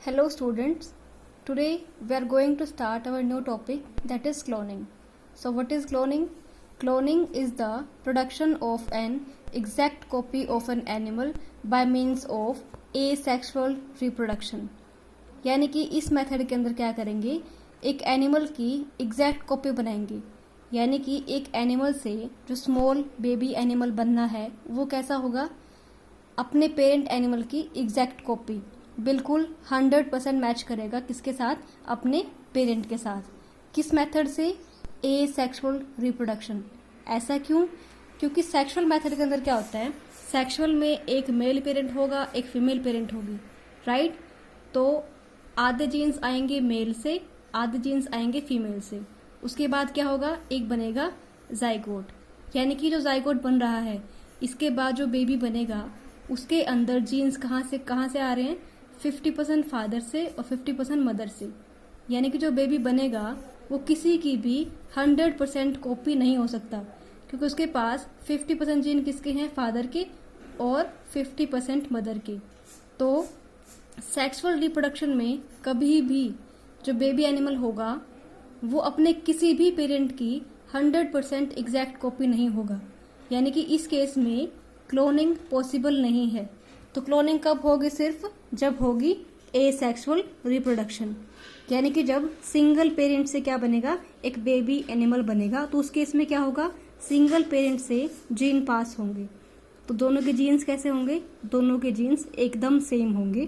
Hello students, today we are going to start our new topic, that is cloning. So what is cloning? Cloning is the production of an exact copy of an animal by means of asexual reproduction. यानी कि इस method के अंदर क्या करेंगे, एक animal की exact copy बनाएंगे. यानी कि एक एनिमल से जो स्मॉल बेबी एनिमल बनना है वो कैसा होगा, अपने पेरेंट एनिमल की एग्जैक्ट कॉपी, बिल्कुल 100% मैच करेगा किसके साथ, अपने पेरेंट के साथ. किस मेथड से, एसेक्सुअल रिप्रोडक्शन. ऐसा क्यों? क्योंकि सेक्सुअल मेथड के अंदर क्या होता है, सेक्सुअल में एक मेल पेरेंट होगा, एक फीमेल पेरेंट होगी, राइट. तो आधे जीन्स आएंगे मेल से, आधे जीन्स आएंगे फीमेल से. उसके बाद क्या होगा, एक बनेगा जाइगोट. यानी कि जो जाइगोट बन रहा है, इसके बाद जो बेबी बनेगा उसके अंदर जीन्स कहाँ से आ रहे हैं, 50% फादर से और 50% मदर से. यानी कि जो बेबी बनेगा वो किसी की भी 100% कॉपी नहीं हो सकता, क्योंकि उसके पास 50% जीन किसके हैं, फादर के, और 50% मदर के. तो सेक्सुअल रिप्रोडक्शन में कभी भी जो बेबी एनिमल होगा वो अपने किसी भी पेरेंट की 100% एग्जैक्ट कॉपी नहीं होगा. यानी कि इस केस में क्लोनिंग पॉसिबल नहीं है. तो क्लोनिंग कब होगी, सिर्फ जब होगी एसेक्सुअल रिप्रोडक्शन. यानी कि जब सिंगल पेरेंट से क्या बनेगा, एक बेबी एनिमल बनेगा, तो उस केस में क्या होगा, सिंगल पेरेंट से जीन पास होंगे. तो दोनों के जीन्स कैसे होंगे, दोनों के जीन्स एकदम सेम होंगे.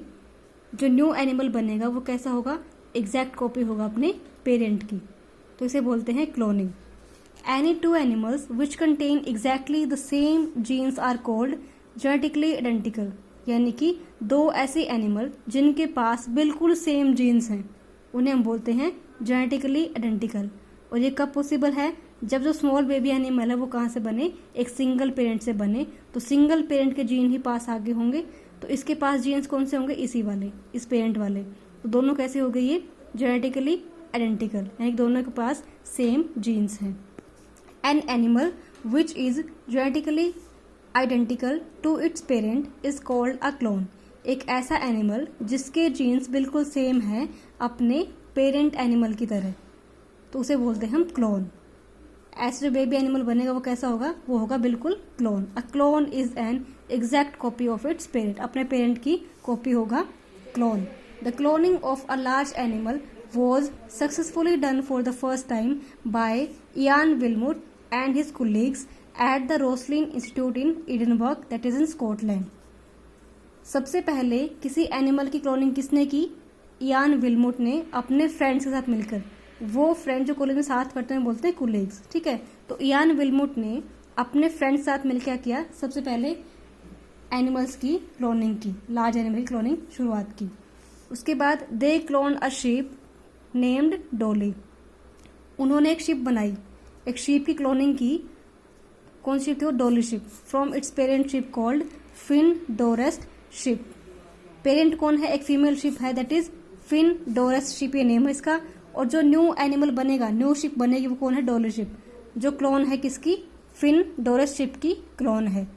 जो न्यू एनिमल बनेगा वो कैसा होगा, एग्जैक्ट कॉपी होगा अपने पेरेंट की. तो इसे बोलते हैं cloning. Any two animals which contain exactly the same genes are called genetically identical. यानी कि दो ऐसे एनिमल जिनके पास बिल्कुल सेम जीन्स हैं उन्हें हम बोलते हैं जेनेटिकली आइडेंटिकल. और ये कब पॉसिबल है, जब जो स्मॉल बेबी एनिमल है वो कहाँ से बने, एक सिंगल पेरेंट से बने. तो सिंगल पेरेंट के जीन ही पास आगे होंगे. तो इसके पास जीन्स कौन से होंगे, इसी वाले, इस पेरेंट वाले. तो दोनों कैसे हो गए, ये जेनेटिकली आइडेंटिकल, यानी दोनों के पास सेम जीन्स हैं. An animal which is genetically identical to its parent is called a clone. एक ऐसा एनिमल जिसके जीन्स बिल्कुल सेम हैं अपने पेरेंट एनिमल की तरह, तो उसे बोलते हैं हम क्लोन. ऐसे जो बेबी एनिमल बनेगा वो कैसा होगा, वो होगा बिल्कुल clone. A clone is an exact copy of its parent. अपने पेरेंट की कॉपी होगा clone. The cloning of a large animal was successfully done for the first time by Ian Wilmot and his colleagues at the Roslin Institute in Edinburgh, that is in Scotland. सबसे पहले किसी animal की cloning किसने की, Ian विल्मोट ने अपने friends के साथ मिलकर. वो फ्रेंड जो कॉलेज में साथ पढ़ते हैं बोलते हैं कोलीग्स, ठीक है. तो इयान विल्मोट ने अपने फ्रेंड्स के साथ मिलकर क्या किया, सबसे पहले एनिमल्स की क्लोनिंग की, लार्ज एनिमल की क्लोनिंग शुरुआत की. उसके बाद they clone a sheep named Dolly. उन्होंने एक शिप बनाई, एक शिप की क्लोनिंग की. कौन सी शिप थी वो, Dolly sheep, from its parent sheep called Finn Dorset sheep. Parent कौन है, एक फीमेल शिप है, that is Finn Dorset sheep, ये नेम है इसका. और जो न्यू एनिमल बनेगा, न्यू शिप बनेगी, वो कौन है, डॉली शिप, जो क्लोन है किसकी, फिन डोरेस्ट शिप की क्लोन है.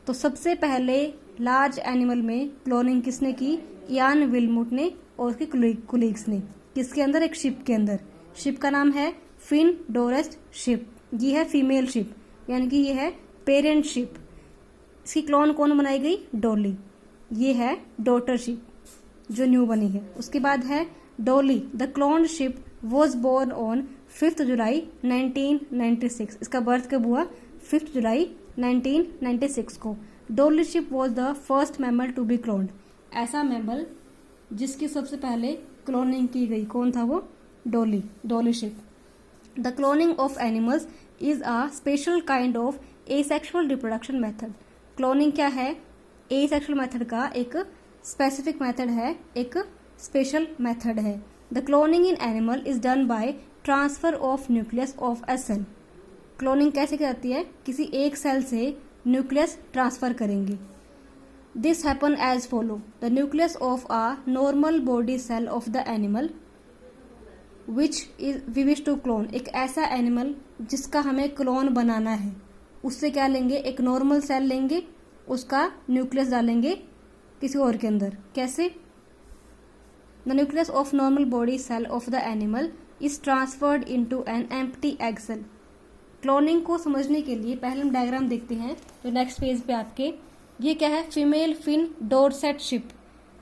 तो सबसे पहले लार्ज एनिमल में क्लोनिंग किसने की, इयान विल्मोट ने और उसके कोलीग्स ने. किसके अंदर, एक शिप के अंदर. शिप का नाम है फिन डोरेस्ट शिप. ये है फीमेल शिप, यानी कि ये है पेरेंट शिप. इसकी क्लोन कौन बनाई गई, डॉली. ये है डॉटर शिप जो न्यू बनी है. उसके बाद है Dolly. The clone sheep was born on 5 जुलाई 1996. इसका बर्थ कब हुआ, 5 जुलाई 1996 को. Dolly sheep was the first mammal to be cloned. ऐसा मैमल जिसकी सबसे पहले क्लोनिंग की गई, कौन था वो, Dolly sheep. The cloning of animals is a special kind of asexual reproduction method. Cloning क्या है, एसेक्सुअल मेथड का एक स्पेसिफिक मेथड है, एक स्पेशल मेथड है. The cloning in animal is done by transfer of nucleus of a cell. Cloning कैसे करती है, किसी एक सेल से न्यूक्लियस ट्रांसफर करेंगे. This happen as follow. The nucleus of a normal body cell of the animal which is we wish to clone. एक ऐसा animal जिसका हमें क्लोन बनाना है, उससे क्या लेंगे, एक नॉर्मल सेल लेंगे, उसका न्यूक्लियस डालेंगे किसी और के अंदर. कैसे, the nucleus of normal body cell of the animal is transferred into an empty egg cell. Cloning को समझने के लिए पहले हम डायग्राम देखते हैं जो नेक्स्ट पेज पे आपके, ये क्या है, फीमेल फिन डोरसेट शिप,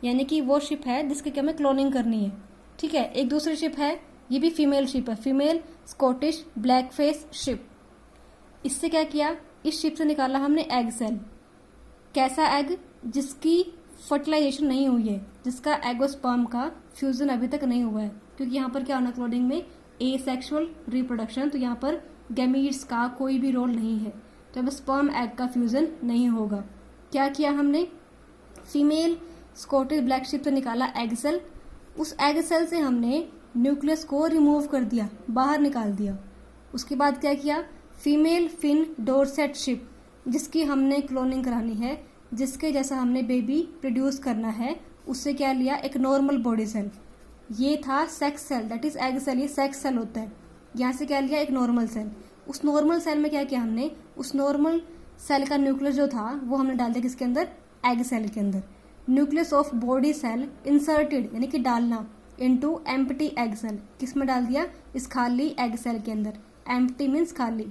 यानी कि वो शिप है जिसके क्या हमें क्लोनिंग करनी है। ठीक है, एक दूसरी शिप है, ये भी फीमेल शिप है, female Scottish black face ship. इससे क्या किया, इस शिप से निकाला हमने एग सेल। कैसा एग, जिसकी फर्टिलाइजेशन नहीं हुई है, जिसका एगोस्पर्म का फ्यूजन अभी तक नहीं हुआ है, क्योंकि यहाँ पर क्या होना क्लोनिंग में, एसेक्सुअल रिप्रोडक्शन, तो यहाँ पर गैमीट्स का कोई भी रोल नहीं है, तो अब स्पर्म एग का फ्यूजन नहीं होगा। क्या किया हमने, फीमेल स्कॉटिश ब्लैक शिप से निकाला एग सेल। उस एग सेल से हमने न्यूक्लियस को रिमूव कर दिया, बाहर निकाल दिया। उसके बाद क्या किया, फीमेल फिन डोरसेट शिप, जिसकी हमने क्लोनिंग करानी है, जिसके जैसा हमने बेबी प्रोड्यूस करना है, उससे क्या लिया, एक नॉर्मल बॉडी सेल। ये था sex cell, that is egg cell, ये सेक्स सेल होता है। यहाँ से क्या लिया, एक नॉर्मल सेल। उस नॉर्मल सेल में क्या किया हमने, उस नॉर्मल सेल का न्यूक्लियस जो था वो हमने डाल दिया किसके अंदर, एग सेल के अंदर। Nucleus of body cell inserted, यानी कि डालना, इनटू एम्प्टी एग सेल, किस में डाल दिया, इस खाली एग सेल के अंदर। एम्प्टी मीन्स खाली।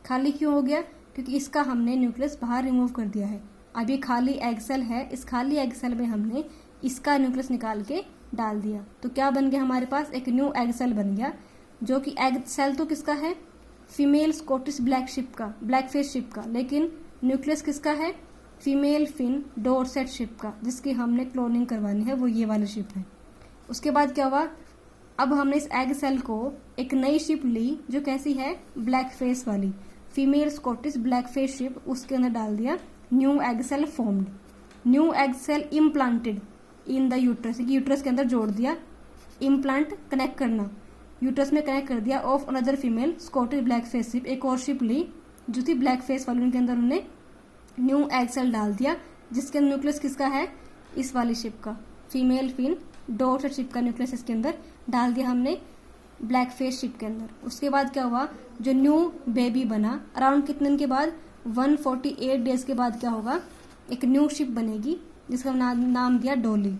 खाली क्यों हो गया, क्योंकि इसका हमने न्यूक्लियस बाहर रिमूव कर दिया है। अब ये खाली एग सेल है, इस खाली एग सेल में हमने इसका न्यूक्लियस निकाल के डाल दिया, तो क्या बन गया हमारे पास, एक न्यू एग सेल बन गया, जो कि एग सेल तो किसका है, फीमेल स्कॉटिश ब्लैक शिप का, ब्लैक फेस शिप का, लेकिन न्यूक्लियस किसका है, फीमेल फिन डोरसेट शिप का, जिसकी हमने क्लोनिंग करवानी है, वो ये वाली शिप है। उसके बाद क्या हुआ, अब हमने इस एग सेल को एक नई शिप ली जो कैसी है, ब्लैक फेस वाली, female Scottish black face sheep, उसके अंदर डाल दिया, new egg cell formed. New egg cell implanted in the uterus, uterus के अंदर जोड़ दिया, इम्प्लांट कनेक्ट करना, यूट्रस में कनेक्ट कर दिया, of another female Scottish black face sheep, एक और शिप ली जो थी ब्लैक फेस वाली, उनके अंदर उन्होंने न्यू एग सेल डाल दिया, जिसके न्यूक्लियस किसका है, इस वाली शिप का, फीमेल फिन डोरसेट शिप का न्यूक्लियस इसके अंदर डाल दिया हमने ब्लैक फेस शिप के अंदर। उसके बाद क्या हुआ, जो न्यू बेबी बना, अराउंड कितने दिन के बाद, 148 डेज के बाद क्या होगा, एक न्यू शिप बनेगी जिसका नाम दिया डोली।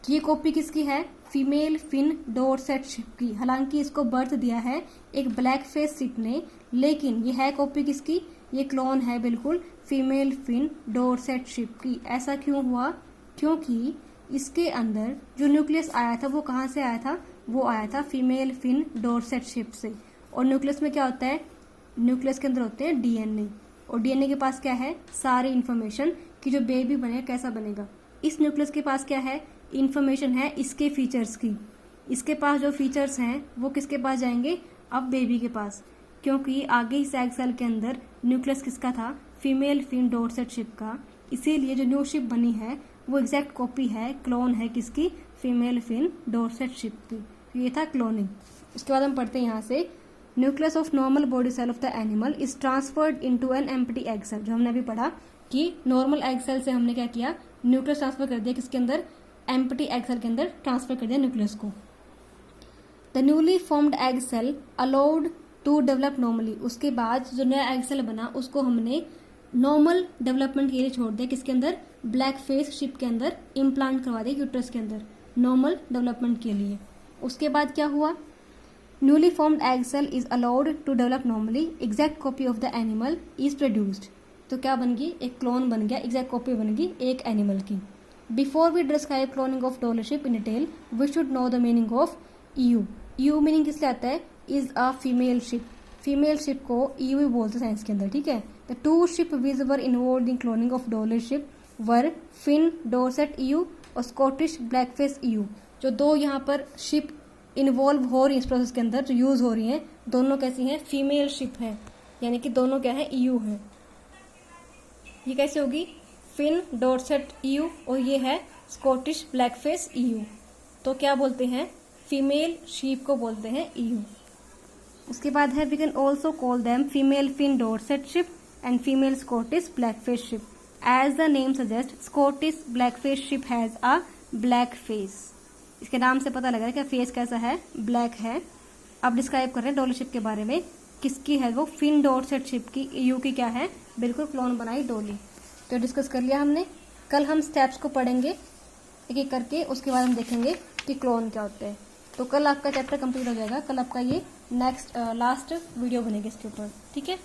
ये कॉपी किसकी है, फीमेल फिन डोरसेट शिप की। हालांकि इसको बर्थ दिया है एक ब्लैक फेस शिप ने, लेकिन ये है कॉपी किसकी, ये क्लोन है बिल्कुल फीमेल फिन डोरसेट शिप की। ऐसा क्यों हुआ, क्योंकि इसके अंदर जो न्यूक्लियस आया था वो कहाँ से आया था, वो आया था फीमेल फिन डोरसेट शिप से। और न्यूक्लियस में क्या होता है, न्यूक्लियस के अंदर होते हैं डीएनए, और डीएनए के पास क्या है, सारी इन्फॉर्मेशन कि जो बेबी बनेगा कैसा बनेगा। इस न्यूक्लियस के पास क्या है, इन्फॉर्मेशन है इसके फीचर्स की। इसके पास जो फीचर्स हैं वो किसके पास जाएंगे, अब बेबी के पास, क्योंकि आगे इस एग सेल के अंदर न्यूक्लियस किसका था, फीमेल फिन डोरसेट शिप का। इसीलिए जो न्यू शिप बनी है वो एग्जैक्ट कॉपी है, क्लोन है किसकी, फीमेल फिन डोरसेट शिप की। ये था क्लोनिंग। उसके बाद हम पढ़ते हैं यहाँ से, nucleus of normal body cell of the animal is transferred into an empty egg cell. जो हमने अभी पढ़ा कि नॉर्मल एग सेल से हमने क्या किया, न्यूक्लियस ट्रांसफर कर दिया किसके अंदर, एम्प्टी एग सेल के अंदर ट्रांसफर कर दिया न्यूक्लियस को। The newly formed egg cell allowed to develop normally. उसके बाद जो नया एग सेल बना उसको हमने नॉर्मल डेवलपमेंट के लिए छोड़ दिया, किसके अंदर, ब्लैक फेस शिप के अंदर इम्प्लांट करवा दिया यूट्रस के अंदर, नॉर्मल डेवलपमेंट के लिए। उसके बाद क्या हुआ, newly formed egg cell is allowed to develop normally, exact copy of the animal is produced. तो क्या बन गई, एक क्लोन बन गया, एग्जैक्ट कॉपी बन गई एक एनिमल की। Before we describe cloning of Dolly sheep in detail we should know the meaning of ewe. Ewe meaning किस लिए आता है, is a female sheep. Female sheep को ईयू ही बोलते हैं साइंस के अंदर, ठीक है। The two sheep which were involve in cloning of Dolly sheep were Finn Dorset ewe और स्कॉटिश ब्लैकफेस ईयू। जो दो यहाँ पर शिप इन्वॉल्व हो रही है इस प्रोसेस के अंदर, जो यूज हो रही हैं, दोनों कैसी हैं, फीमेल शिप है, यानी कि दोनों क्या है, ईयू है। ये कैसे होगी, फिन डोरसेट ईयू और ये है स्कॉटिश ब्लैकफेस ईयू। तो क्या बोलते हैं, फीमेल शीप को बोलते हैं ईयू। उसके बाद है we can also call them female Finn Dorset sheep and female Scottish blackface sheep. As the name suggest Scottish blackface sheep has a black face. इसके नाम से पता लग रहा है कि फेस कैसा है, ब्लैक है। अब डिस्क्राइब कर रहे हैं डॉलर शिप के बारे में, किसकी है वो, फिन डोरसेट शिप की, ईयू की क्या है, बिल्कुल क्लोन बनाई डोली। तो डिस्कस कर लिया हमने। कल हम स्टेप्स को पढ़ेंगे एक एक करके उसके बाद हम देखेंगे कि क्लोन क्या होते हैं। तो कल आपका चैप्टर कंप्लीट हो जाएगा, कल आपका ये नेक्स्ट लास्ट वीडियो बनेगी इसके ऊपर, ठीक है।